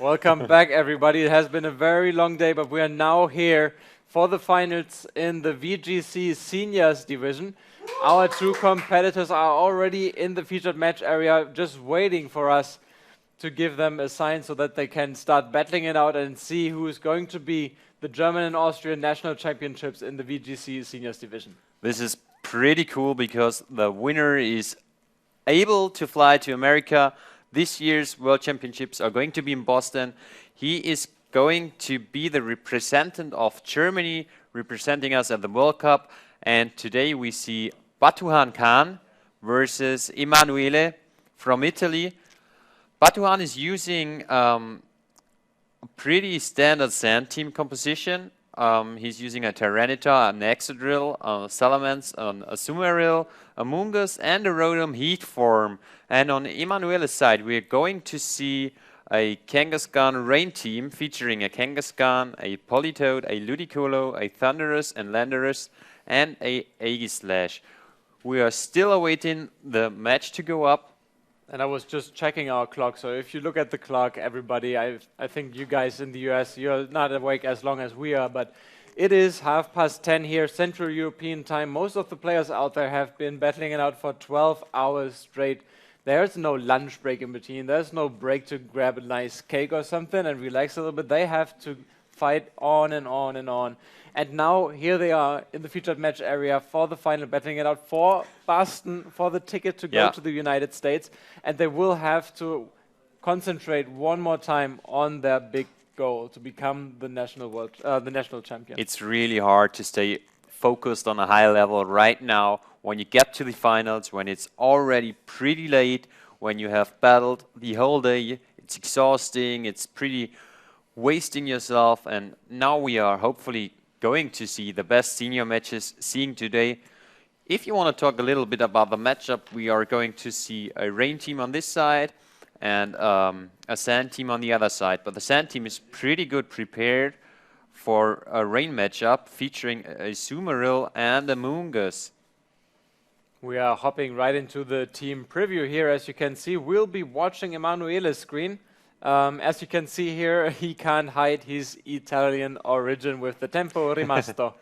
Welcome back, everybody. It has been a very long day, but we are now here for the finals in the VGC Seniors Division. Our two competitors are already in the featured match area, just waiting for us to give them a sign so that they can start battling it out and see who is going to be the German and Austrian national championships in the VGC Seniors Division. This is pretty cool because the winner is able to fly to America. This year's World Championships are going to be in Boston. He is going to be the representative of Germany, representing us at the World Cup. And today we see Batuhan Khan versus Emanuele from Italy. Batuhan is using a pretty standard sand team composition. He's using a Tyranitar, an Excadrill, a Salamence, a Sumaril, a Mungus, and a Rotom Heat form. And on Emanuele's side, we're going to see a Kangaskhan Rain team featuring a Kangaskhan, a Politoed, a Ludicolo, a Thundurus and Landorus, and a Aegislash. We are still awaiting the match to go up. And I was just checking our clock, so if you look at the clock, everybody, I think you guys in the US, you're not awake as long as we are, but it is 10:30 here, Central European time. Most of the players out there have been battling it out for 12 hours straight. There's no lunch break in between. There's no break to grab a nice cake or something and relax a little bit. They have to fight on and on and on. And now here they are in the featured match area for the final, battling it out for Boston, for the ticket to go to the United States. And they will have to concentrate one more time on their big goal to become the national champion. It's really hard to stay focused on a high level right now when you get to the finals, when it's already pretty late, when you have battled the whole day. It's exhausting, it's pretty wasting yourself, and now we are hopefully going to see the best senior matches seeing today. If you want to talk a little bit about the matchup, we are going to see a Rain team on this side and a Sand team on the other side. But the Sand team is pretty good prepared for a Rain matchup featuring a Sumaril and a Mungus. We are hopping right into the team preview here. As you can see, we'll be watching Emanuele's screen. As you can see here, he can't hide his Italian origin with the tempo rimasto.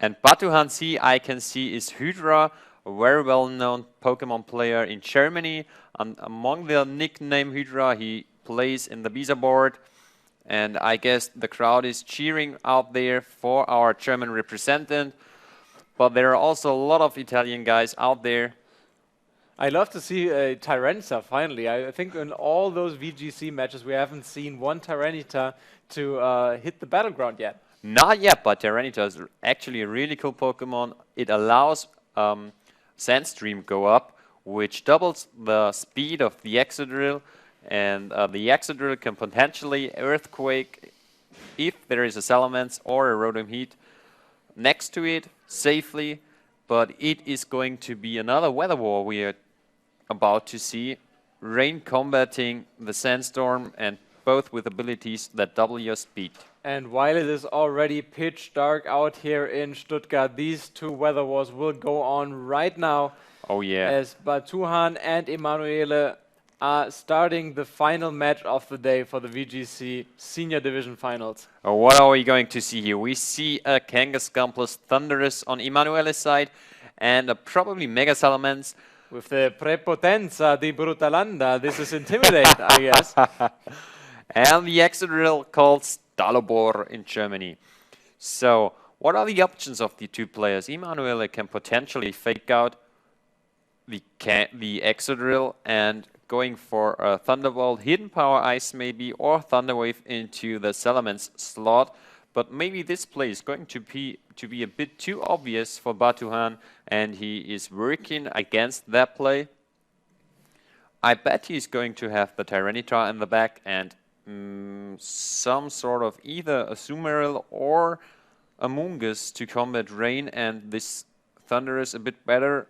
And Batuhan C, I can see, is Hydra, a very well-known Pokémon player in Germany. And among the nickname Hydra, he plays in the Bisa board. And I guess the crowd is cheering out there for our German representative. But there are also a lot of Italian guys out there. I love to see a Tyranitar finally. I think in all those VGC matches we haven't seen one Tyranitar to hit the battleground yet. Not yet, but Tyranitar is actually a really cool Pokemon. It allows Sandstream go up, which doubles the speed of the Excadrill, and the Excadrill can potentially Earthquake if there is a Salamence or a Rotom Heat next to it safely. But it is going to be another weather war we are about to see. Rain combating the Sandstorm, and both with abilities that double your speed. And while it is already pitch dark out here in Stuttgart, these two weather wars will go on right now. Oh yeah. As Batuhan and Emanuele are starting the final match of the day for the VGC Senior Division Finals. What are we going to see here? We see a Kangaskhan plus Thundurus on Emanuele's side, and a probably Mega Salamence. With the Prepotenza di Brutalanda, this is Intimidate, I guess. And the Excadrill called Stalobor in Germany. So, what are the options of the two players? Emanuele can potentially fake out the Excadrill and going for a Thunderbolt, Hidden Power Ice maybe, or Thunderwave into the Salamence slot. But maybe this play is going to be a bit too obvious for Batuhan, and he is working against that play. I bet he's going to have the Tyranitar in the back and some sort of either a Sumaril or a Mungus to combat Rain, and this Thundurus a bit better.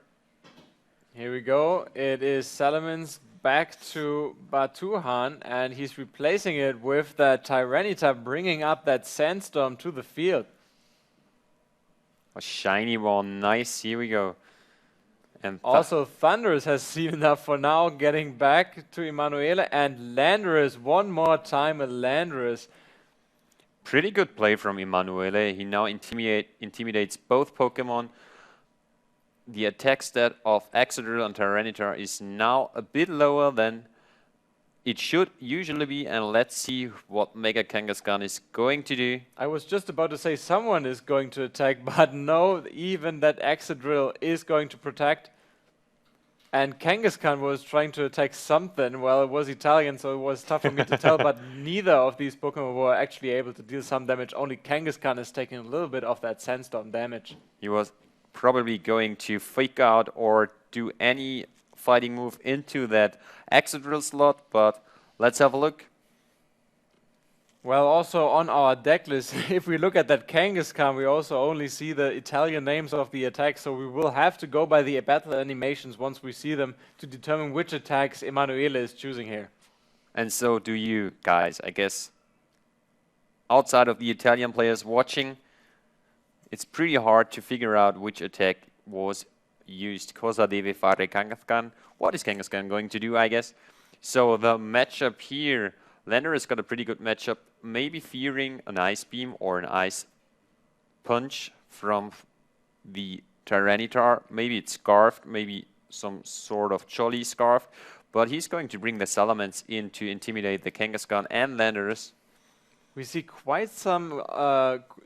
Here we go. It is Salamence back to Batuhan, and he's replacing it with that Tyranitar, bringing up that Sandstorm to the field. A shiny one, nice, here we go. And Also, Thunderous has seen enough for now, getting back to Emanuele, and Landorus one more time. Landorus. Pretty good play from Emanuele. He now intimidates both Pokemon. The attack stat of Excadrill and Tyranitar is now a bit lower than it should usually be, and let's see what Mega Kangaskhan is going to do. I was just about to say someone is going to attack, but no, even that Excadrill is going to protect. And Kangaskhan was trying to attack something. Well, it was Italian, so it was tough for me to tell, but neither of these Pokemon were actually able to deal some damage. Only Kangaskhan is taking a little bit of that Sandstorm damage. He was probably going to fake out or do any fighting move into that Excadrill slot, but let's have a look. Well, also on our deck list, if we look at that Kangaskhan, we also only see the Italian names of the attacks, so we will have to go by the battle animations once we see them to determine which attacks Emanuele is choosing here. And so do you guys, I guess. Outside of the Italian players watching, it's pretty hard to figure out which attack was used. Cosa deve fare Kangaskhan? What is Kangaskhan going to do, I guess? So the matchup here, Lander has got a pretty good matchup, maybe fearing an Ice Beam or an Ice Punch from the Tyranitar. Maybe it's Scarfed, maybe some sort of Jolly Scarf, but he's going to bring the Salamence in to intimidate the Kangaskhan and Landorus. We see quite some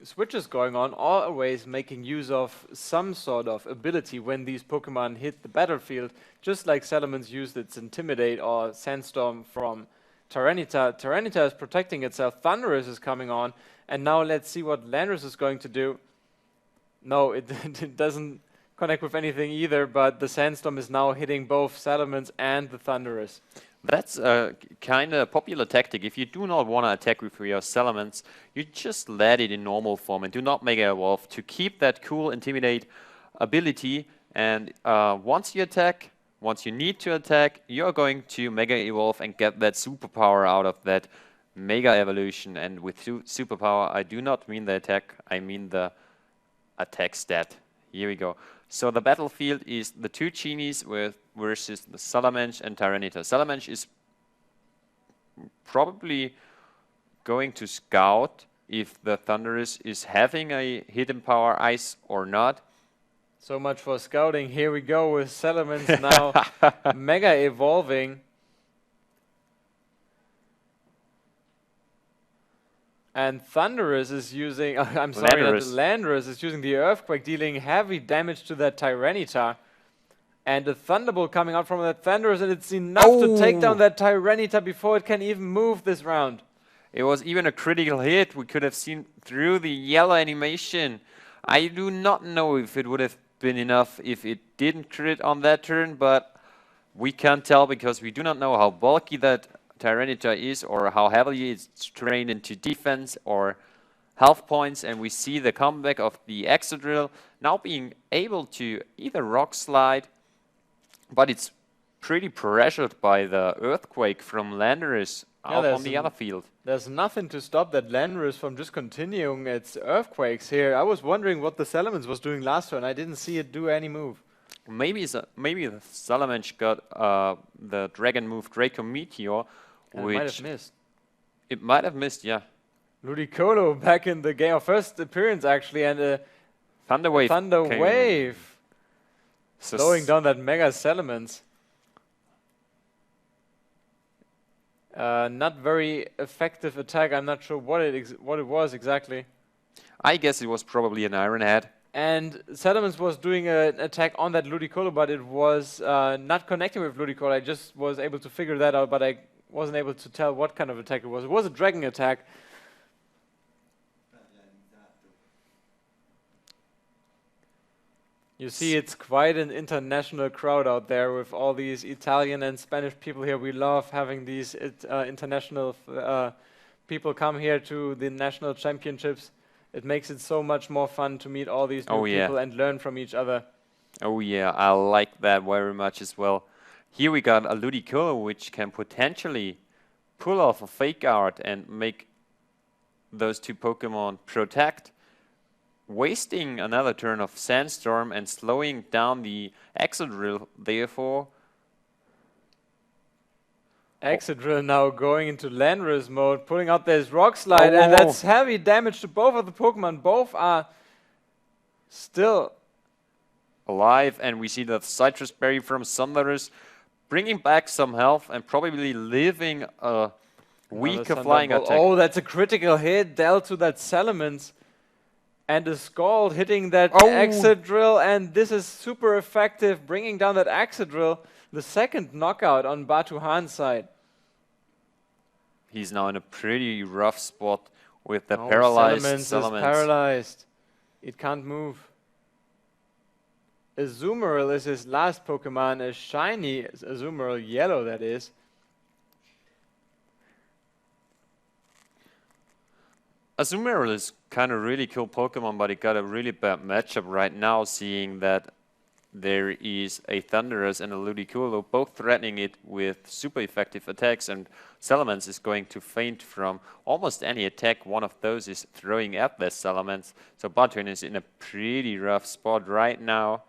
switches going on, always making use of some sort of ability when these Pokemon hit the battlefield, just like Salamence used its Intimidate or Sandstorm from Tyranitar. Tyranitar is protecting itself, Thunderous is coming on, and now let's see what Landorus is going to do. No, it doesn't connect with anything either, but the Sandstorm is now hitting both Salamence and the Thunderous. That's a kind of popular tactic. If you do not want to attack with your Salamence, you just let it in normal form and do not Mega Evolve to keep that cool Intimidate ability. And once you attack, once you need to attack, you're going to Mega Evolve and get that superpower out of that Mega Evolution. And with superpower, I do not mean the attack, I mean the attack stat. Here we go. So the battlefield is the two Genies versus the Salamence and Tyranitar. Salamence is probably going to scout if the Thunderous is having a hidden power ice or not. So much for scouting. Here we go with Salamence now Mega Evolving. And Thunderous is using, I'm sorry, Landorus is using the Earthquake, dealing heavy damage to that Tyranitar. And a Thunderbolt coming out from that Thunderous, and it's enough to take down that Tyranitar before it can even move this round. It was even a critical hit. We could have seen through the yellow animation. I do not know if it would have been enough if it didn't crit on that turn, but we can't tell because we do not know how bulky that Tyranitar is or how heavily it's trained into defense or health points, and we see the comeback of the Excadrill now being able to either Rock Slide, but it's pretty pressured by the Earthquake from Landorus out on the other field. There's nothing to stop that Landorus from just continuing its Earthquakes here. I was wondering what the Salamence was doing last turn. I didn't see it do any move. Maybe the Salamence got the Dragon move Draco Meteor, and which it might have missed. It might have missed, yeah. Ludicolo back in the game, first appearance actually, and a Thunder Wave. Thunder Wave. So slowing down that Mega Salamence. Not very effective attack. I'm not sure what it was exactly. I guess it was probably an Iron Head. And Salamence was doing an attack on that Ludicolo, but it was not connecting with Ludicolo. I just was able to figure that out, but I wasn't able to tell what kind of attack it was. It was a Dragon attack. You see, it's quite an international crowd out there with all these Italian and Spanish people here. We love having these international people come here to the national championships. It makes it so much more fun to meet all these new people and learn from each other. Oh yeah, I like that very much as well. Here we got a Ludicolo which can potentially pull off a Fake Out and make those two Pokemon protect wasting another turn of Sandstorm and slowing down the Exodrill, therefore. Exodrill now going into Landorus mode, pulling out this Rock Slide, and that's heavy damage to both of the Pokemon. Both are still alive, and we see the Citrus Berry from Thunderous bringing back some health and probably leaving a weaker flying attack. Oh, that's a critical hit dealt to that Salamence. And a Scald hitting that Exodrill, and this is super effective, bringing down that Exodrill. The second knockout on Batuhan's side. He's now in a pretty rough spot with the paralyzed Salamence. Is paralyzed. It can't move. Azumarill is his last Pokemon, a shiny Azumarill, yellow that is. Azumarill is kind of really cool Pokemon, but it got a really bad matchup right now, seeing that there is a Thunderous and a Ludicolo both threatening it with super effective attacks, and Salamence is going to faint from almost any attack one of those is throwing at this Salamence. So Batuhan is in a pretty rough spot right now.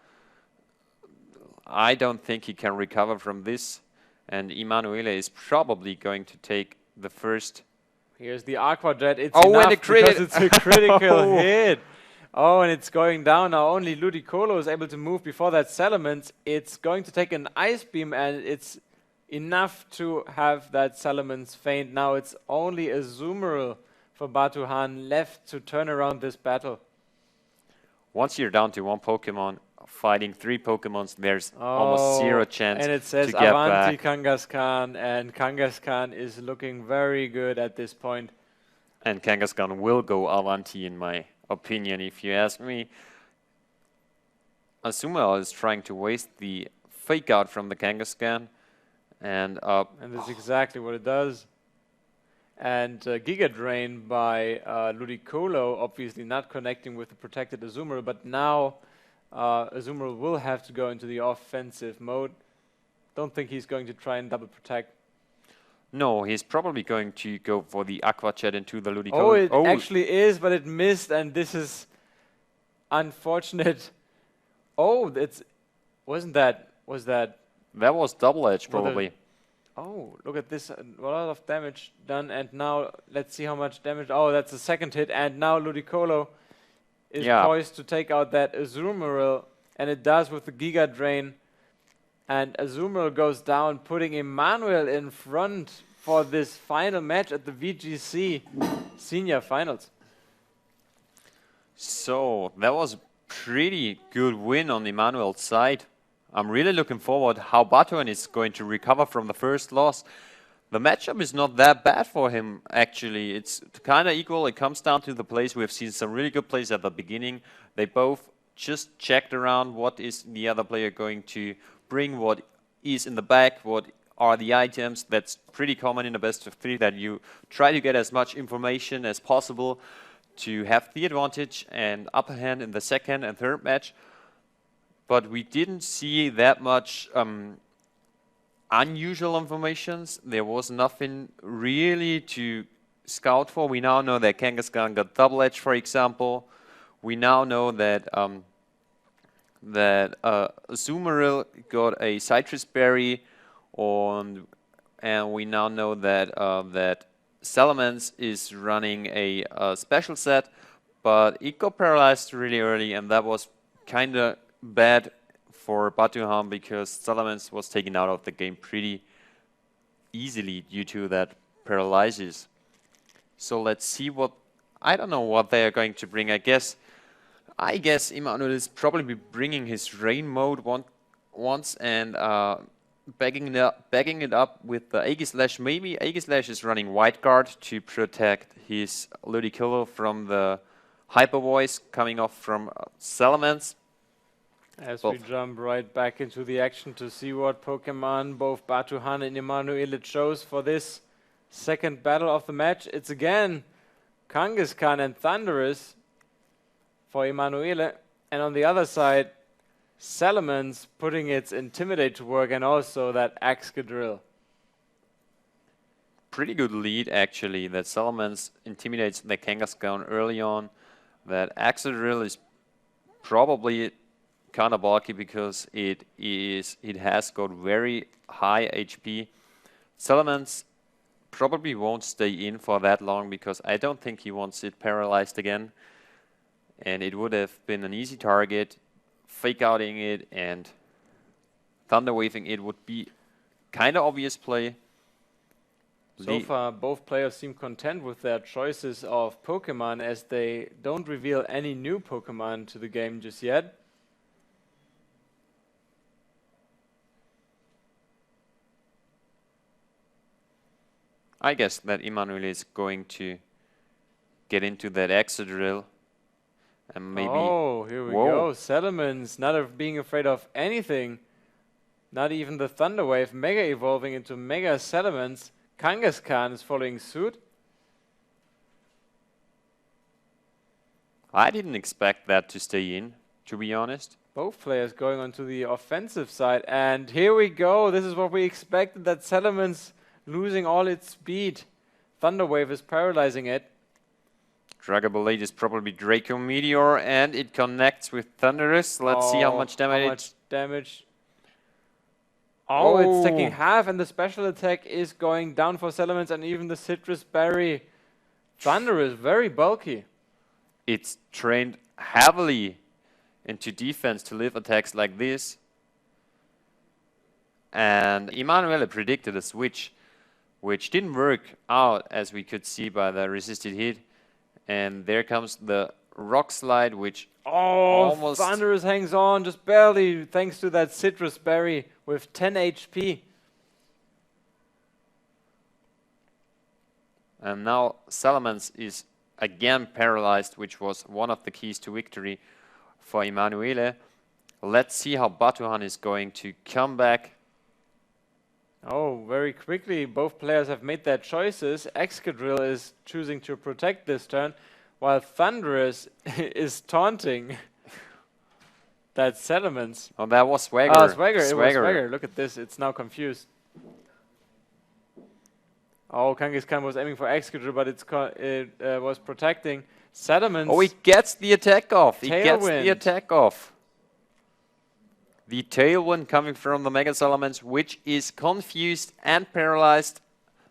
I don't think he can recover from this, and Emanuele is probably going to take the first. Here's the Aqua Jet. It's enough because it's a critical hit. Oh, and it's going down now. Only Ludicolo is able to move before that Salamence. It's going to take an Ice Beam, and it's enough to have that Salamence faint. Now it's only a Azumarill for Batuhan left to turn around this battle. Once you're down to one Pokemon, fighting three Pokemons, there's almost zero chance and it says to get Avanti back. Kangaskhan, and Kangaskhan is looking very good at this point. And Kangaskhan will go Avanti in my opinion, if you ask me. Azumarill is trying to waste the Fake Out from the Kangaskhan, and that's exactly what it does. And Giga Drain by Ludicolo, obviously not connecting with the protected Azumarill, but now Azumarill will have to go into the offensive mode. Don't think he's going to try and double protect. No, he's probably going to go for the Aqua Jet into the Ludicolo. Oh, it actually is, but it missed, and this is unfortunate. Oh, was that? That was Double Edge, probably. Oh, look at this, a lot of damage done, and now let's see how much damage. Oh, that's the second hit, and now Ludicolo is poised to take out that Azumarill, and it does with the Giga Drain. And Azumarill goes down, putting Emmanuel in front for this final match at the VGC Senior Finals. So that was a pretty good win on Emmanuel's side. I'm really looking forward how Batuhan is going to recover from the first loss. The matchup is not that bad for him, actually. It's kind of equal. It comes down to the plays. We've seen some really good plays at the beginning. They both just checked around what is the other player going to bring, what is in the back, what are the items. That's pretty common in a best of three, that you try to get as much information as possible to have the advantage and upper hand in the second and third match. But we didn't see that much unusual informations. There was nothing really to scout for. We now know that Kangaskhan got Double Edge, for example. We now know that Azumarill got a Citrus Berry, and we now know that that Salamence is running a special set, but it got paralyzed really early, and that was kind of bad for Batuhan because Salamence was taken out of the game pretty easily due to that paralysis. So let's see what, I don't know what they are going to bring. I guess Emmanuel is probably bringing his rain mode once and bagging it up with the Aegislash. Maybe Aegislash is running White Guard to protect his Ludicolo from the Hyper Voice coming off from Salamence. As we jump right back into the action to see what Pokemon both Batuhan and Emanuele chose for this second battle of the match. It's again Kangaskhan and Thunderous for Emanuele, and on the other side, Salamence putting its Intimidate to work, and also that Excadrill. Pretty good lead, actually, that Salamence intimidates the Kangaskhan early on. That Axel is probably kind of bulky because it has got very high HP. Salamence probably won't stay in for that long because I don't think he wants it paralyzed again. And it would have been an easy target. Fake outing it and thunder waving it would be kind of obvious play. So far, both players seem content with their choices of Pokemon as they don't reveal any new Pokemon to the game just yet. I guess that Emanuele is going to get into that Excadrill and maybe... Oh, here we go. Salamence, not being afraid of anything. Not even the Thunder Wave, Mega evolving into Mega Salamence. Kangaskhan is following suit. I didn't expect that to stay in, to be honest. Both players going onto the offensive side. And here we go. This is what we expected, that Salamence losing all its speed. Thunder Wave is paralyzing it. Dragapult is probably Draco Meteor and it connects with Thunderous. Let's see how much damage. Oh, it's taking half and the special attack is going down for Salamence and even the Citrus Berry. Thunderous, very bulky. It's trained heavily into defense to live attacks like this. And Emanuele predicted a switch, which didn't work out as we could see by the resisted hit. And there comes the Rock Slide, which almost... Thunderous hangs on just barely thanks to that Citrus Berry with 10 HP. And now Salamence is again paralyzed, which was one of the keys to victory for Emanuele. Let's see how Batuhan is going to come back. Oh, very quickly, both players have made their choices. Excadrill is choosing to protect this turn, while Thunderous is taunting that Salamence. Oh, that was Swagger. Oh, Swagger. It was Swagger. Look at this. It's now confused. Oh, Kangaskhan was aiming for Excadrill, but it was protecting Salamence. Oh, he gets the attack off. Tailwind. He gets the attack off. The Tailwind coming from the Mega Salamence, which is confused and paralyzed.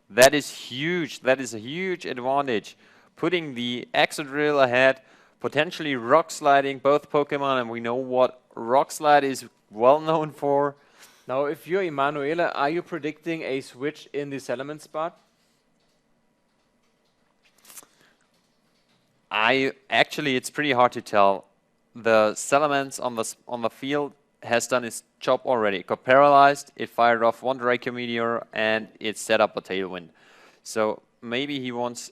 That is huge. That is a huge advantage. Putting the Excadrill ahead, potentially Rock Sliding both Pokemon, and we know what Rock Slide is well known for. Now, if you're Emanuele, are you predicting a switch in the Salamence spot? Actually, it's pretty hard to tell. The Salamence on the field has done its job already. It got paralyzed, it fired off one Draco Meteor, and it set up a Tailwind. So maybe he wants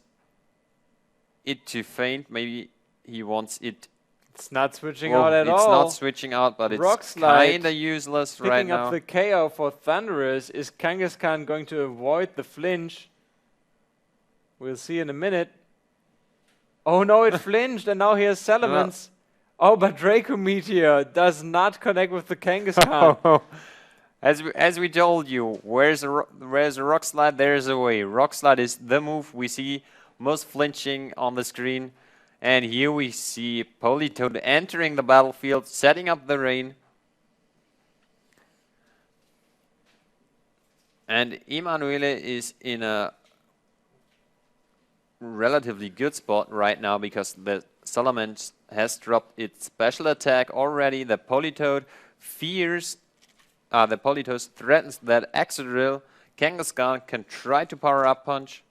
it to faint, maybe he wants it... It's not switching out at all. It's not switching out, but it's kind of useless right now. Picking up the KO for Thunderous. Is Kangaskhan going to avoid the flinch? We'll see in a minute. Oh no, it flinched, and now here's Salamence. Oh, but Draco Meteor does not connect with the Kangaskhan. As we told you, where's a Rock Slide, there's a way. Rock Slide is the move we see most flinching on the screen. And here we see Politoed entering the battlefield, setting up the rain. And Emanuele is in a relatively good spot right now because the Salamence has dropped its special attack already. The Politoed threatens that Excadrill. Kangaskhan can try to power up punch.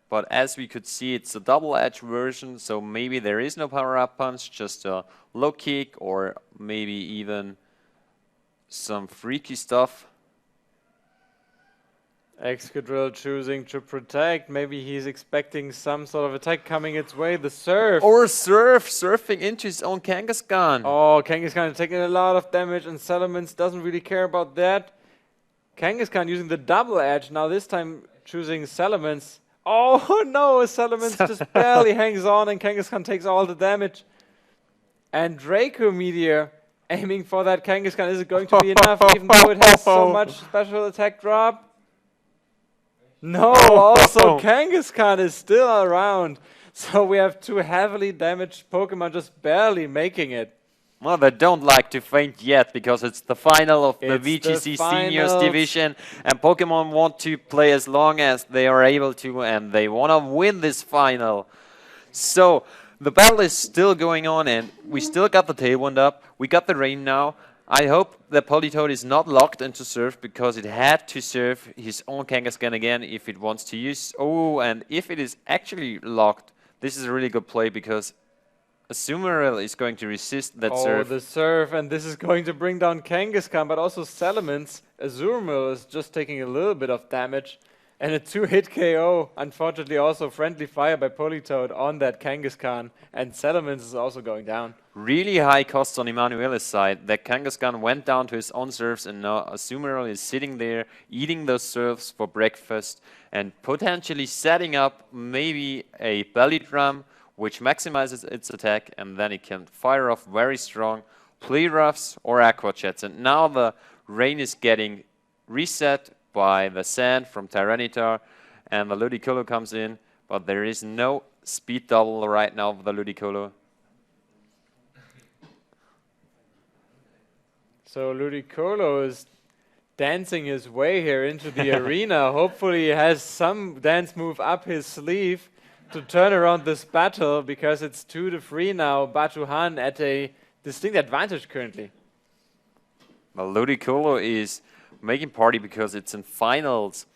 But as we could see, it's a double-edged version, so maybe there is no power-up punch, just a low kick or maybe even some freaky stuff. Excadrill choosing to protect. Maybe he's expecting some sort of attack coming its way. The Surf. Or surfing into his own Kangaskhan. Oh, Kangaskhan is taking a lot of damage and Salamence doesn't really care about that. Kangaskhan using the double edge, now this time choosing Salamence. Oh no, Salamence just barely hangs on and Kangaskhan takes all the damage. And Draco Meteor aiming for that Kangaskhan. Is it going to be enough even though it has so much special attack drop? No, also Kangaskhan is still around. So we have two heavily damaged Pokemon just barely making it. Well, they don't like to faint yet because it's the final of the It's the VGC Seniors finals. division, and Pokemon want to play as long as they are able to, and they want to win this final. So the battle is still going on, and we still got the tailwind up. We got the rain now. I hope that Politoed is not locked into serve because it had to serve his own Kangaskhan again if it wants to use. Oh, and if it is actually locked, this is a really good play because Azumarill is going to resist that serve. Oh, the serve, and this is going to bring down Kangaskhan, but also Salamence. Azumarill is just taking a little bit of damage. And a 2-hit KO, unfortunately also friendly fire by Politoed on that Kangaskhan, and Salamence is also going down. Really high costs on Emanuele's side. That Kangaskhan went down to his own serves, and now Azumarill is sitting there eating those serves for breakfast and potentially setting up maybe a belly drum which maximizes its attack, and then it can fire off very strong play roughs or aqua jets. And now the rain is getting reset by the sand from Tyranitar, and the Ludicolo comes in, but there is no speed double right now for the Ludicolo. So Ludicolo is dancing his way here into the arena. Hopefully he has some dance move up his sleeve to turn around this battle, because it's 2-3 now. Batuhan at a distinct advantage currently. The Ludicolo is making party because it's in finals.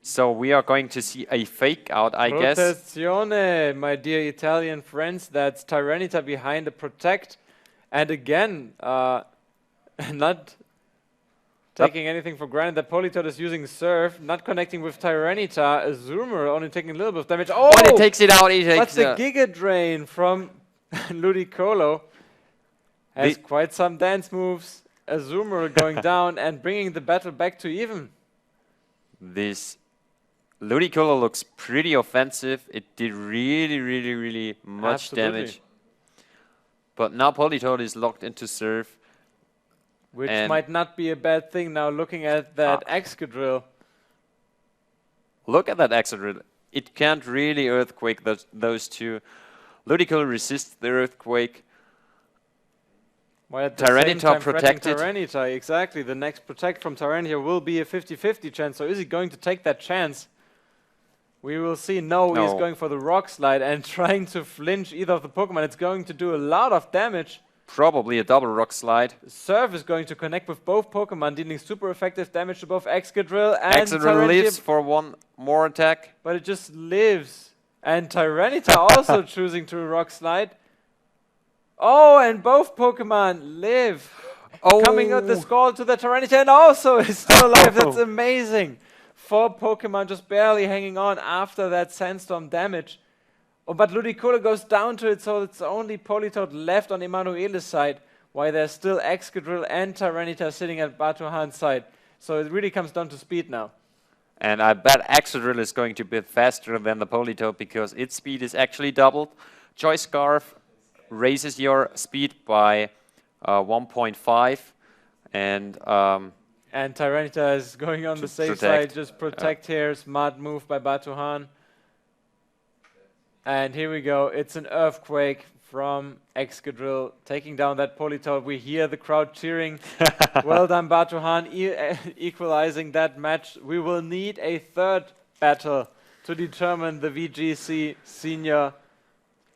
So we are going to see a fake out, I guess. Protezione, my dear Italian friends. That's Tyranitar behind the protect. And again, not taking anything for granted that Politoed is using Surf, not connecting with Tyranitar. Azumarill only taking a little bit of damage. Oh! When he takes it out, he takes What's the Giga Drain from Ludicolo? Has quite some dance moves. Azumarill going down and bringing the battle back to even. This Ludicolo looks pretty offensive. It did really much damage. But now Politoed is locked into serve. Which might not be a bad thing now looking at that Excadrill. Look at that Excadrill. It can't really Earthquake those two. Ludicolo resists the Earthquake. While at the Tyranitar same time protected. Tyranitar, exactly. The next protect from Tyranitar will be a 50-50 chance. So is he going to take that chance? We will see. No, he's going for the Rock Slide and trying to flinch either of the Pokemon. It's going to do a lot of damage. Probably a double Rock Slide. Surf is going to connect with both Pokemon, dealing super effective damage to both Excadrill and Excadrill lives for one more attack. But it just lives. And Tyranitar also choosing to Rock Slide. Oh, and both Pokemon live. Oh. Coming out the Scald to the Tyranitar and also is still alive. That's amazing. 4 Pokemon just barely hanging on after that Sandstorm damage. Oh, but Ludicolo goes down to it, so it's only Politoed left on Emanuele's side, while there's still Excadrill and Tyranitar sitting at Batuhan's side. So it really comes down to speed now. And I bet Excadrill is going to be faster than the Politoed because its speed is actually doubled. Choice Scarf raises your speed by 1.5, and Tyranitar is going on the safe side, just protect here, smart move by Batuhan. And here we go, it's an Earthquake from Excadrill, taking down that Politoed. We hear the crowd cheering. Well done, Batuhan, equalizing that match. We will need a third battle to determine the VGC Senior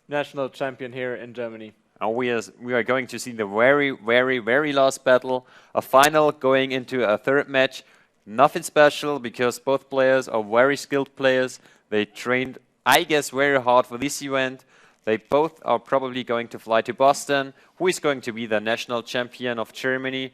National Champion here in Germany. And we are going to see the very last battle, a final going into a third match. Nothing special because both players are very skilled players. They trained, I guess, very hard for this event. They both are probably going to fly to Boston. Who is going to be the national champion of Germany?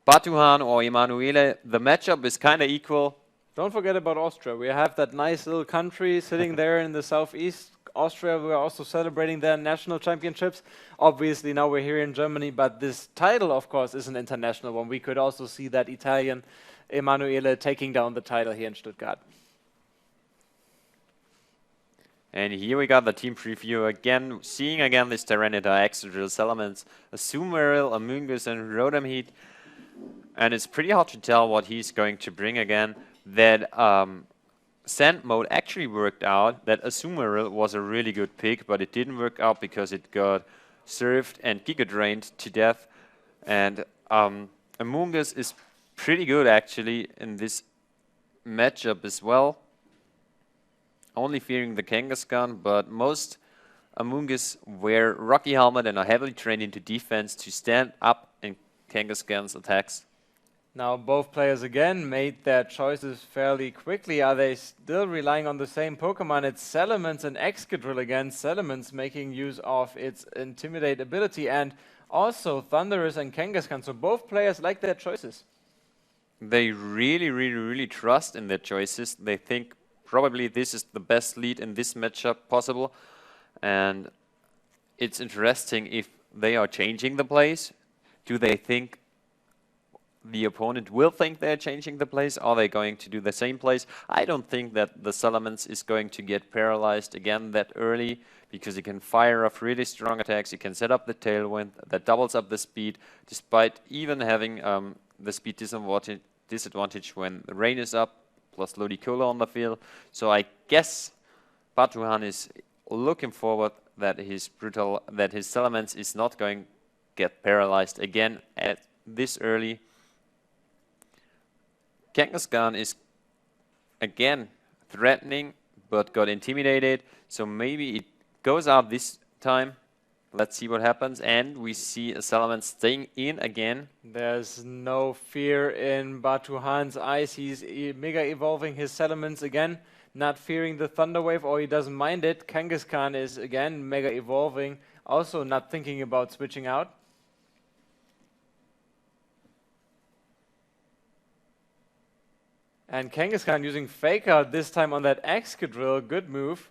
Batuhan or Emanuele? The matchup is kind of equal. Don't forget about Austria. We have that nice little country sitting there in the southeast. Austria, we are also celebrating their national championships. Obviously, now we're here in Germany, but this title, of course, is an international one. We could also see that Italian Emanuele taking down the title here in Stuttgart. And here we got the team preview again, seeing again this Tyranitar, Excadrill, Salamence, Azumarill, Amoonguss, and Rotom. And it's pretty hard to tell what he's going to bring again. That Sand mode actually worked out, that Azumarill was a really good pick, but it didn't work out because it got surfed and Giga Drained to death. And Amoonguss is pretty good actually in this matchup as well. Only fearing the Kangaskhan, but most Amoonguss wear Rocky Helmet and are heavily trained into defense to stand up in Kangaskhan's attacks. Now both players again made their choices fairly quickly. Are they still relying on the same Pokemon? It's Salamence and Excadrill again. Salamence making use of its Intimidate ability, and also Thundurus and Kangaskhan. So both players like their choices. They really trust in their choices. They think probably this is the best lead in this matchup possible. And it's interesting if they are changing the plays. Do they think the opponent will think they're changing the plays? Are they going to do the same plays? I don't think that the Salamence is going to get paralyzed again that early, because he can fire off really strong attacks. He can set up the Tailwind that doubles up the speed, despite even having the speed disadvantage when the rain is up, plus Ludicolo on the field. So I guess Batuhan is looking forward that his Salamence is not going to get paralyzed again at this early. Kangaskhan is again threatening, but got intimidated, so maybe it goes out this time. Let's see what happens, and we see a Salamence staying in again. There's no fear in Batuhan's eyes. He's mega evolving his Salamence again, not fearing the Thunder Wave, or he doesn't mind it. Kangaskhan is again mega evolving, also not thinking about switching out. And Kangaskhan using Fake Out this time on that Excadrill. Good move.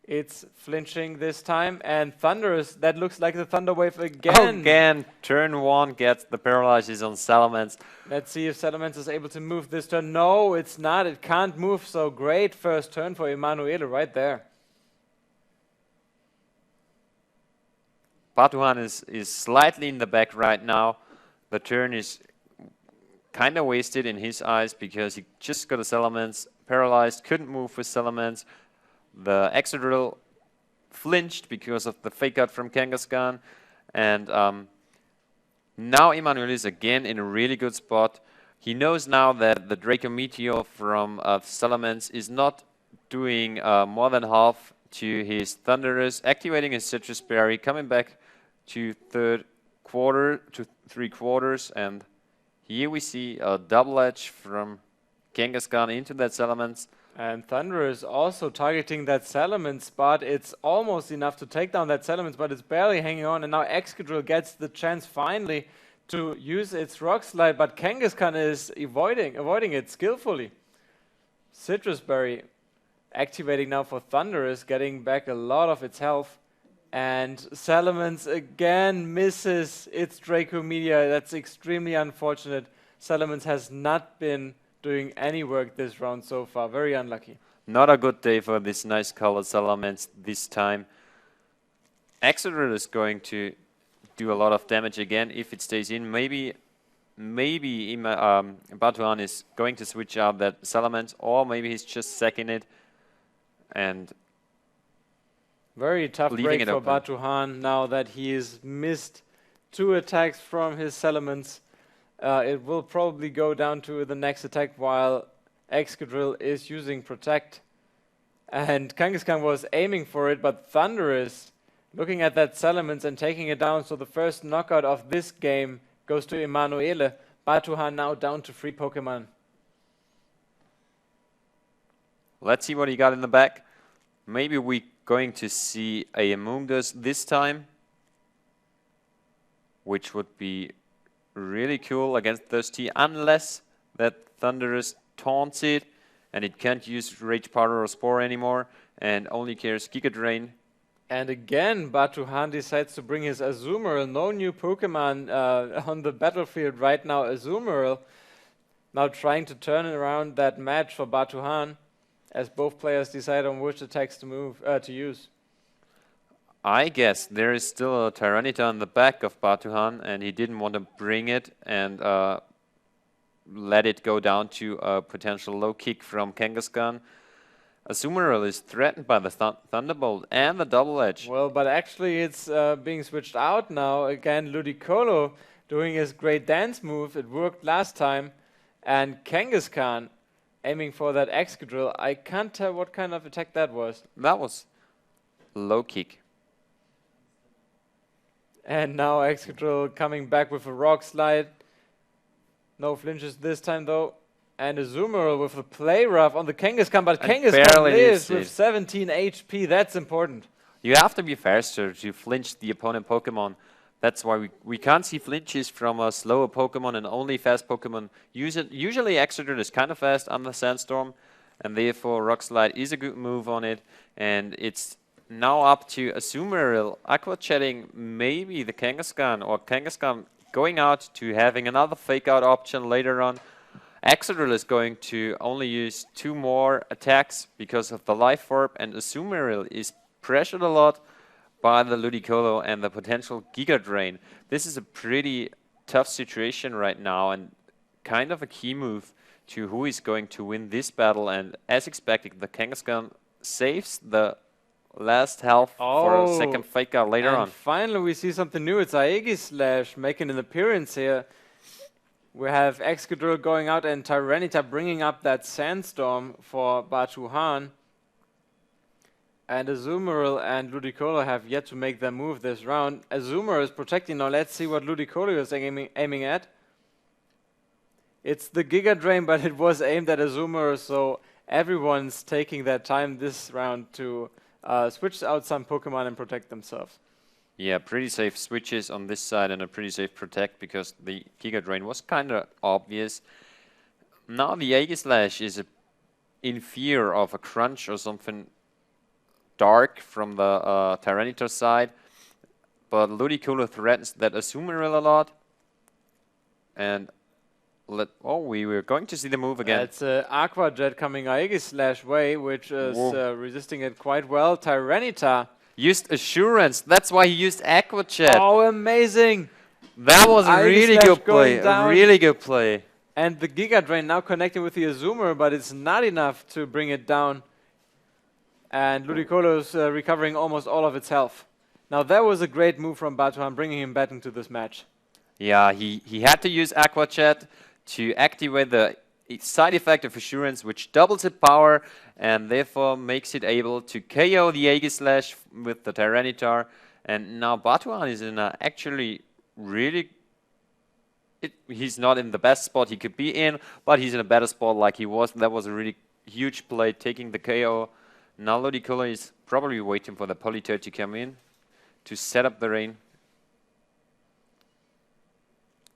It's flinching this time. And Thundurus, that looks like the Thunder Wave again. Again, turn 1 gets the paralysis on Salamence. Let's see if Salamence is able to move this turn. No, it's not. It can't move. So great first turn for Emanuele right there. Batuhan is slightly in the back right now. The turn is kind of wasted in his eyes because he just got a Salamence paralyzed, couldn't move with Salamence. The Excadrill flinched because of the Fake Out from Kangaskhan, and now Emanuele is again in a really good spot. He knows now that the Draco Meteor from Salamence is not doing more than half to his Thundurus, activating his Citrus Berry, coming back to three quarters, and here we see a double edge from Kangaskhan into that Salamence. And Thundurus also targeting that Salamence spot. It's almost enough to take down that Salamence, but it's barely hanging on. And now Excadrill gets the chance finally to use its Rock Slide, but Kangaskhan is avoiding it skillfully. Citrus Berry activating now for Thundurus, getting back a lot of its health. And Salamence again misses its Draco Meteor. That's extremely unfortunate. Salamence has not been doing any work this round so far. Very unlucky. Not a good day for this nice colored Salamence this time. Excadrill is going to do a lot of damage again if it stays in. Maybe Batuhan is going to switch out that Salamence, or maybe he's just sacking it and very tough break for Batuhan now that he has missed 2 attacks from his Salamence. It will probably go down to the next attack while Excadrill is using Protect. And Kangaskhan was aiming for it, but Thundurus looking at that Salamence and taking it down. So the first knockout of this game goes to Emanuele. Batuhan now down to 3 Pokemon. Let's see what he got in the back. Maybe we're going to see a Amoonguss this time, which would be really cool against Thirsty, unless that Thundurus taunts it and it can't use Rage Powder or Spore anymore and only cares Giga Drain. And again, Batuhan decides to bring his Azumarill. No new Pokemon on the battlefield right now. Azumarill now trying to turn around that match for Batuhan, as both players decide on which attacks to use. I guess there is still a Tyranitar on the back of Batuhan, and he didn't want to bring it, and let it go down to a potential low kick from Kangaskhan. Azumarill is threatened by the Thunderbolt and the Double Edge. Well, but actually it's being switched out now. Again, Ludicolo doing his great dance move. It worked last time. And Kangaskhan aiming for that Excadrill. I can't tell what kind of attack that was. That was low kick. And now Excadrill coming back with a Rock Slide. No flinches this time though. And a Azumarill with a Play Rough on the Kangaskhan, but Kangaskhan lives with 17 HP. That's important. You have to be faster to flinch the opponent Pokemon. That's why we can't see flinches from a slower Pokemon, and only fast Pokemon use it. Usually Excadrill is kind of fast on the Sandstorm, and therefore Rock Slide is a good move on it. And it's now up to Azumarill Aqua Jetting maybe the Kangaskhan, or Kangaskhan going out to having another Fake Out option later on. Excadrill is going to only use 2 more attacks because of the Life Orb, and Azumarill is pressured a lot by the Ludicolo and the potential Giga Drain. This is a pretty tough situation right now, and kind of a key move to who is going to win this battle. And as expected, the Kangaskhan saves the last health for a second Fake Out later on. Finally we see something new. It's Aegislash making an appearance here. We have Excadrill going out and Tyranitar bringing up that Sandstorm for Batuhan. And Azumarill and Ludicolo have yet to make their move this round. Azumarill is protecting. Now let's see what Ludicolo is aiming at. It's the Giga Drain, but it was aimed at Azumarill, so everyone's taking their time this round to switch out some Pokemon and protect themselves. Yeah, pretty safe switches on this side and a pretty safe protect because the Giga Drain was kind of obvious. Now the Aegislash is in fear of a crunch or something dark from the Tyranitar side, but Ludicolo threatens that Azumarill a lot. And we were going to see the move again. It's Aqua Jet coming Aegislash way, which is resisting it quite well. Tyranitar used Assurance. That's why he used Aqua Jet. Oh, amazing! That was a really good play. A really good play. And the Giga Drain now connecting with the Azumarill, but it's not enough to bring it down. And Ludicolo's recovering almost all of its health. Now that was a great move from Batuhan, bringing him back into this match. Yeah, he had to use Aqua Jet to activate the side effect of Assurance, which doubles its power and therefore makes it able to KO the Aegislash with the Tyranitar. And now Batuhan is in a actually really... he's not in the best spot he could be in, but he's in a better spot like he was. That was a really huge play, taking the KO. Now Ludicolo is probably waiting for the Politoed to come in to set up the rain.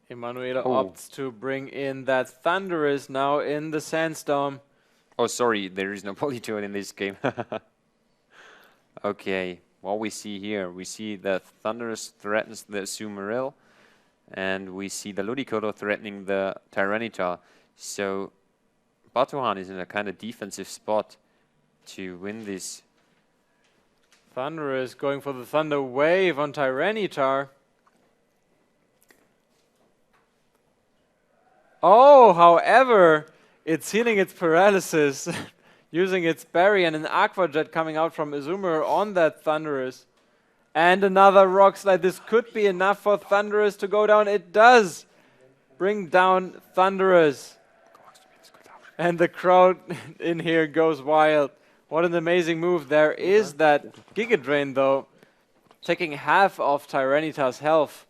Emanuela opts to bring in that Thundurus now in the Sandstorm. Oh, sorry, there is no Politoed in this game. Okay, what we see here, we see that Thundurus threatens the Azumarill, and we see the Ludicolo threatening the Tyranitar. So Batuhan is in a kind of defensive spot to win this. Thundurus going for the Thunder Wave on Tyranitar. Oh, however, it's healing its paralysis using its berry, and an Aqua Jet coming out from Azumarill on that Thundurus. And another Rock Slide. This could be enough for Thundurus to go down. It does bring down Thundurus. And the crowd in here goes wild. What an amazing move. There is that Giga Drain though, taking half of Tyranitar's health.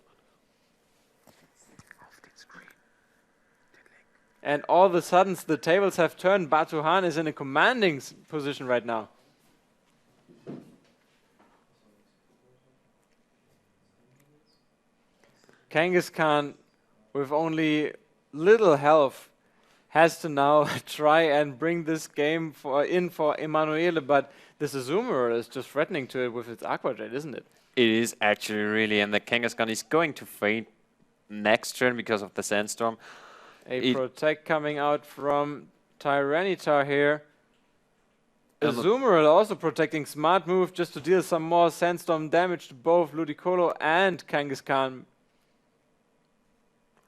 And all of a sudden the tables have turned. Batuhan is in a commanding position right now. Kangaskhan, with only little health, has to now try and bring this game in for Emanuele, but this Azumarill is just threatening to it with its Aqua Jet, isn't it? It is actually really, and the Kangaskhan is going to faint next turn because of the Sandstorm. A Protect coming out from Tyranitar here. Azumarill also protecting, smart move just to deal some more Sandstorm damage to both Ludicolo and Kangaskhan.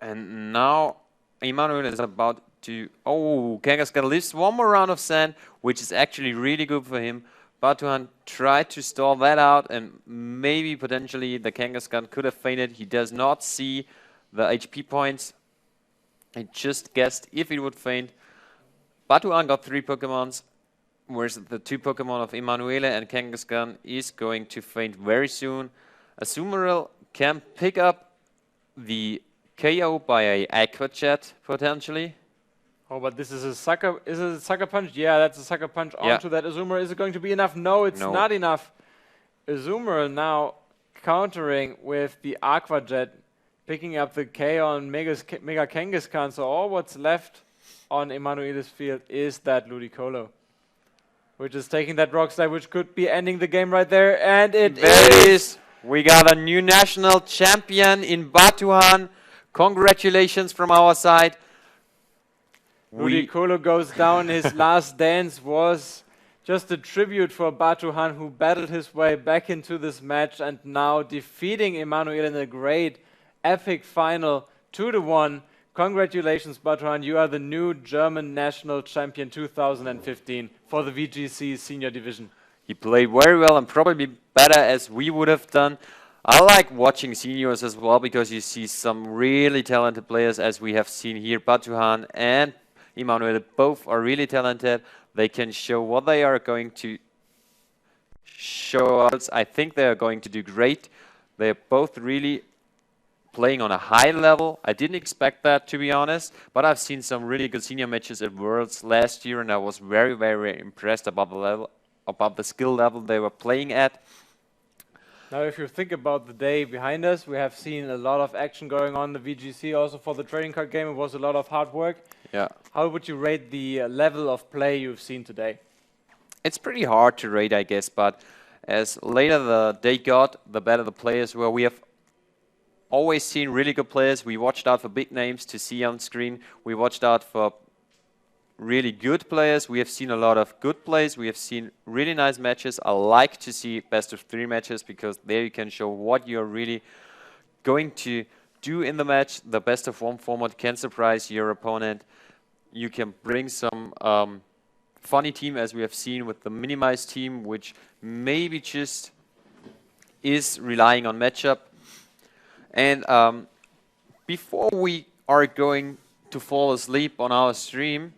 And now Emanuel is about to... Oh, Kangaskhan lifts one more round of sand, which is actually really good for him. Batuhan tried to stall that out, and maybe potentially the Kangaskhan could have fainted. He does not see the HP points. He just guessed if he would faint. Batuhan got 3 Pokemons, whereas the 2 Pokemon of Emanuele and Kangaskhan is going to faint very soon. Azumarill can pick up the KO by a Aqua Jet, potentially. Oh, but this is a sucker. Is it a sucker punch? Yeah, that's a sucker punch onto that Azumarill. Is it going to be enough? No, it's not enough. Azumarill now countering with the Aqua Jet, picking up the KO on Mega Kangaskhan. So all what's left on Emanuele's field is that Ludicolo, which is taking that Rock Slide, which could be ending the game right there. And it is. We got a new national champion in Batuhan. Congratulations from our side. Ludicolo goes down. His last dance was just a tribute for Batuhan, who battled his way back into this match and now defeating Emanuele in a great epic final 2-1. Congratulations, Batuhan. You are the new German national champion 2015 for the VGC senior division. He played very well and probably better as we would have done. I like watching seniors as well because you see some really talented players as we have seen here. Batuhan and Emanuele both are really talented. They can show what they are going to show us. I think they are going to do great. They are both really playing on a high level. I didn't expect that, to be honest, but I've seen some really good senior matches at Worlds last year, and I was very, very impressed about the level, about the skill level they were playing at. Now, if you think about the day behind us, we have seen a lot of action going on in the VGC. Also for the trading card game, it was a lot of hard work. Yeah. How would you rate the level of play you've seen today? It's pretty hard to rate, I guess, but as later the day got, the better the players were. We have always seen really good players. We watched out for big names to see on screen. We watched out for really good players. We have seen a lot of good plays. We have seen really nice matches. I like to see best of 3 matches because there you can show what you're really going to do in the match. The best of 1 format can surprise your opponent. You can bring some funny team, as we have seen with the minimized team, which maybe just is relying on matchup. And before we are going to fall asleep on our stream,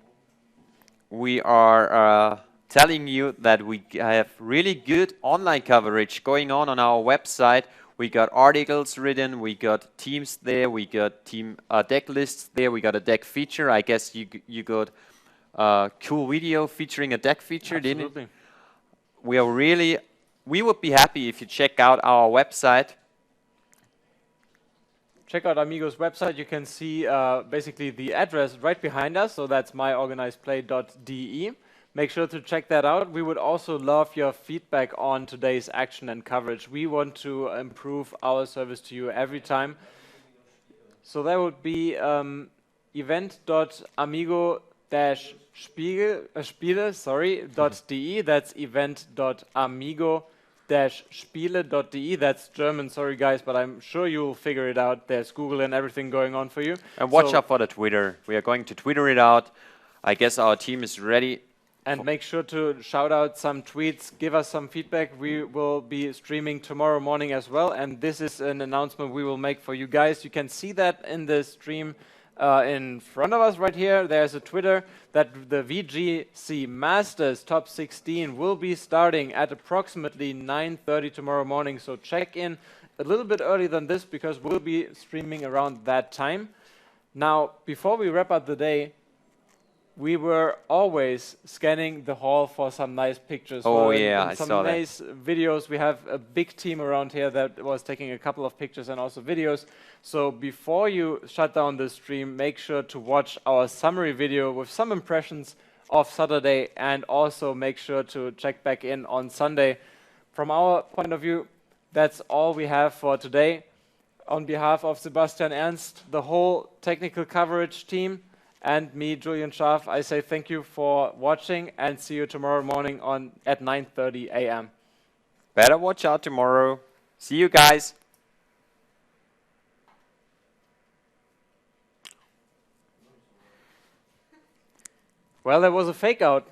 we are telling you that we have really good online coverage going on our website. We got articles written, we got teams there, we got team deck lists there, we got a deck feature. I guess you got a cool video featuring a deck feature, Absolutely. didn't you? We would be happy if you check out our website. Check out AMIGO's website. You can see basically the address right behind us. So that's myorganizedplay.de. Make sure to check that out. We would also love your feedback on today's action and coverage. We want to improve our service to you every time. So that would be event.amigo-spiele.de. That's event.amigo-spiele.de. That's German, sorry guys, but I'm sure you'll figure it out. There's Google and everything going on for you. And watch out for the Twitter. We are going to Twitter it out. I guess our team is ready. And make sure to shout out some tweets, give us some feedback. We will be streaming tomorrow morning as well. And this is an announcement we will make for you guys. You can see that in the stream in front of us right here. There's a Twitter that the VGC Masters Top 16 will be starting at approximately 9:30 tomorrow morning. So check in a little bit earlier than this because we'll be streaming around that time. Now, before we wrap up the day, we were always scanning the hall for some nice pictures. Oh yeah, I some saw nice videos. We have a big team around here that was taking a couple of pictures and also videos. So before you shut down the stream, make sure to watch our summary video with some impressions of Saturday, and also make sure to check back in on Sunday. From our point of view, that's all we have for today. On behalf of Sebastian Ernst, the whole technical coverage team, and me, Julian Schaaf, I say thank you for watching and see you tomorrow morning at 9:30 a.m. Better watch out tomorrow. See you guys. Well, there was a fake out.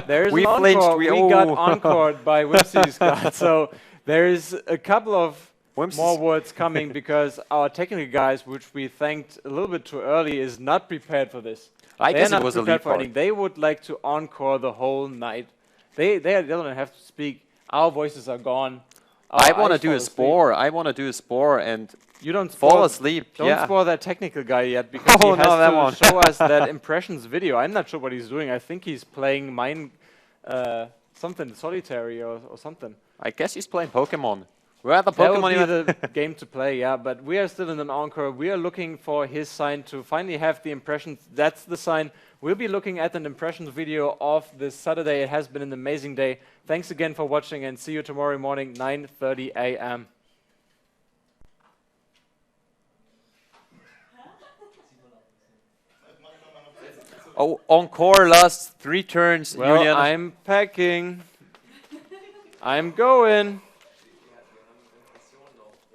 There is We an flinched, encore. we- We got oh. encored by Whimsy Scott. So there is a couple of Whimsy more s- words coming because our technical guys, which we thanked a little bit too early, is not prepared for this. I They're guess it not was a prepared lead for part. anything. They would like to encore the whole night. They don't have to speak. Our voices are gone. I Our want to eyes do fall a asleep. spore. I want to do a spore and You don't fall spoil- asleep. Don't yeah. spoil that technical guy yet because Oh, he has no, that to one. show us that impressions video. I'm not sure what he's doing. I think he's playing something solitary or something. I guess he's playing Pokemon. We're at the That Pokemon would be event. the game to play, yeah. But we are still in an encore. We are looking for his sign to finally have the impressions. That's the sign. We'll be looking at an impressions video of this Saturday. It has been an amazing day. Thanks again for watching and see you tomorrow morning, 9:30 a.m. Oh, encore last 3 turns. Well, Julian. I'm packing. I'm going.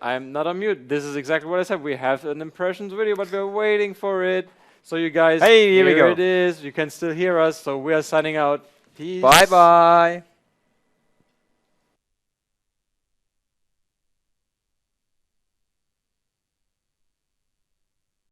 I'm not on mute. This is exactly what I said. We have an impressions video, but we're waiting for it. So you guys, Hey, here we go. it is. You can still hear us. So we are signing out. Peace. Bye bye.